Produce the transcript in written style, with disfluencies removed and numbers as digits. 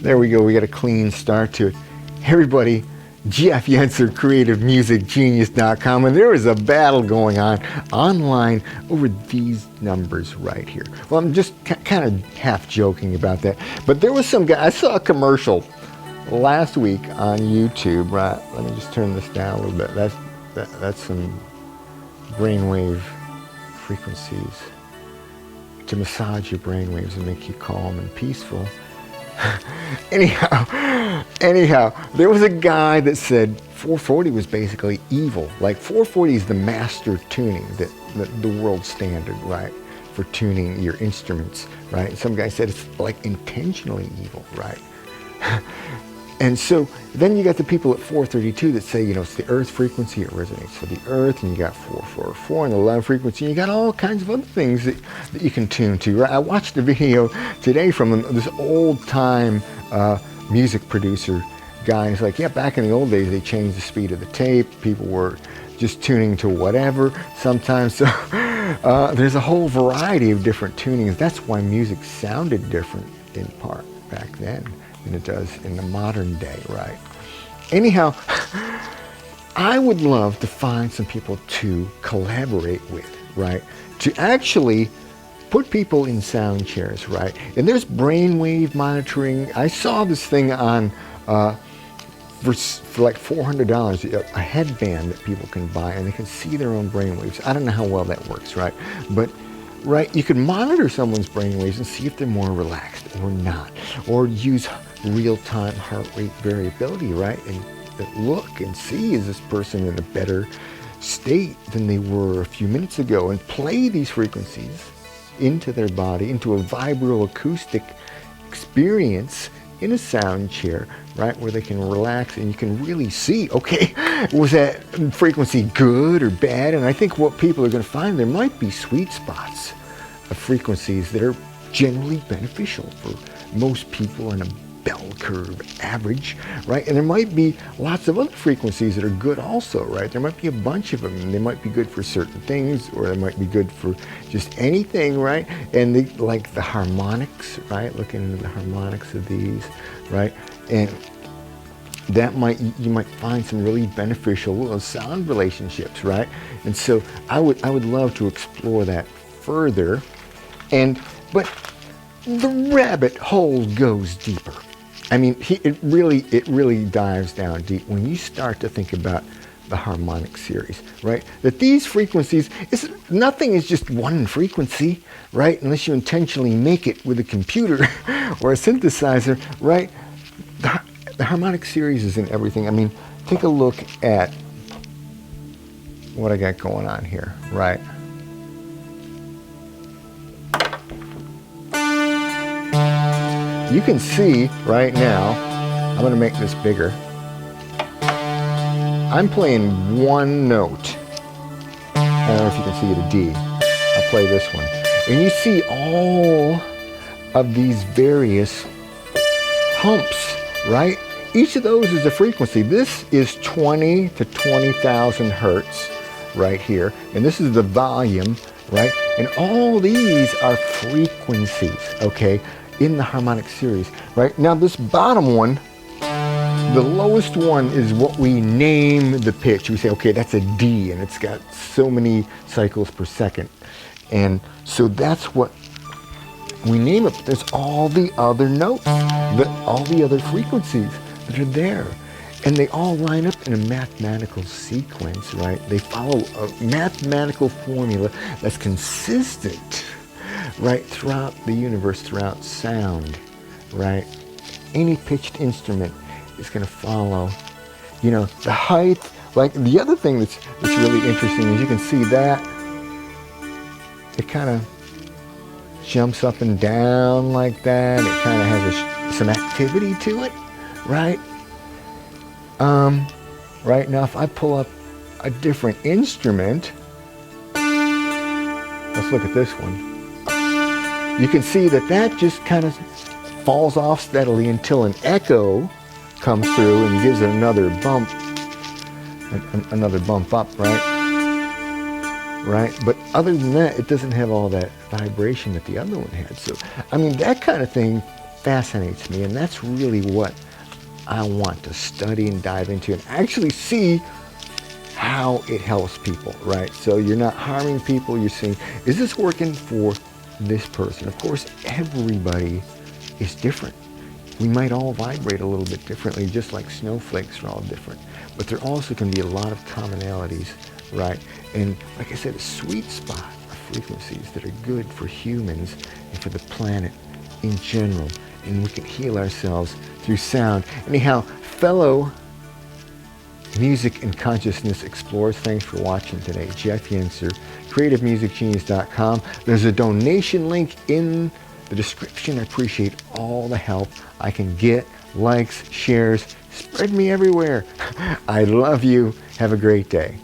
There we go. We got a clean start to it. Everybody, Jeff Yentzer, CreativeMusicGenius.com, and there is a battle going on online over these numbers right here. Well, I'm just kind of half joking about that, but there was some guy, I saw a commercial last week on YouTube, right? Let me just turn this down a little bit. That's some brainwave frequencies to massage your brainwaves and make you calm and peaceful. Anyhow, there was a guy that said 440 was basically evil. Like 440 is the master tuning, the world standard, right, for tuning your instruments, right? And some guy said it's like intentionally evil, right? And so then you got the people at 432 that say, it's the earth frequency, it resonates for the earth, and you got 444 and the love frequency, and you got all kinds of other things that you can tune to, right? I watched a video today from this old-time music producer guy. He's like, yeah, back in the old days, they changed the speed of the tape. People were just tuning to whatever sometimes. So there's a whole variety of different tunings. That's why music sounded different in part back then than it does in the modern day, right? Anyhow, I would love to find some people to collaborate with, right? To actually put people in sound chairs, right? And there's brainwave monitoring. I saw this thing on, for like $400, a headband that people can buy, and they can see their own brainwaves. I don't know how well that works, right? But you can monitor someone's brainwaves and see if they're more relaxed or not, or use real-time heart rate variability, right? And look and see, is this person in a better state than they were a few minutes ago, and play these frequencies into their body, into a vibro-acoustic experience in a sound chair, right, where they can relax and you can really see, okay, was that frequency good or bad? And I think what people are going to find, there might be sweet spots of frequencies that are generally beneficial for most people on a bell curve average, right? And there might be lots of other frequencies that are good also, right? There might be a bunch of them, and they might be good for certain things, or they might be good for just anything, right? And like the harmonics, right? Looking into the harmonics of these, right? And that you might find some really beneficial sound relationships, right? And so I would love to explore that further, but the rabbit hole goes deeper. I mean, it really dives down deep when you start to think about the harmonic series, right? That these frequencies, nothing is just one frequency, right? Unless you intentionally make it with a computer or a synthesizer, right? The harmonic series is in everything. I mean, take a look at what I got going on here, right? You can see right now, I'm going to make this bigger. I'm playing one note. I don't know if you can see it, a D. I'll play this one. And you see all of these various humps, right? Each of those is a frequency. This is 20 to 20,000 hertz right here. And this is the volume, right? And all these are frequencies, okay, in the harmonic series, right? Now this bottom one, the lowest one, is what we name the pitch. We say, okay, that's a D, and it's got so many cycles per second. And so that's what we name it. There's all the other notes, all the other frequencies that are there. And they all line up in a mathematical sequence, right? They follow a mathematical formula that's consistent, right, throughout the universe, throughout sound, right? Any pitched instrument is going to follow, the height. Like the other thing that's really interesting is you can see that it kind of jumps up and down like that. It kind of has some activity to it, right? Right now, if I pull up a different instrument, let's look at this one. You can see that just kind of falls off steadily until an echo comes through and gives it another bump up, right? Right? But other than that, it doesn't have all that vibration that the other one had. So, I mean, that kind of thing fascinates me, and that's really what I want to study and dive into and actually see how it helps people, right? So you're not harming people, you're seeing, is this working for this person? Of course, everybody is different. We might all vibrate a little bit differently, just like snowflakes are all different. But there also can be a lot of commonalities, right? And like I said, a sweet spot of frequencies that are good for humans and for the planet in general. And we can heal ourselves through sound. Anyhow, fellow Music and Consciousness Explorers, thanks for watching today. Jeff Yentzer, creativemusicgenius.com. There's a donation link in the description. I appreciate all the help I can get. Likes, shares, spread me everywhere. I love you. Have a great day.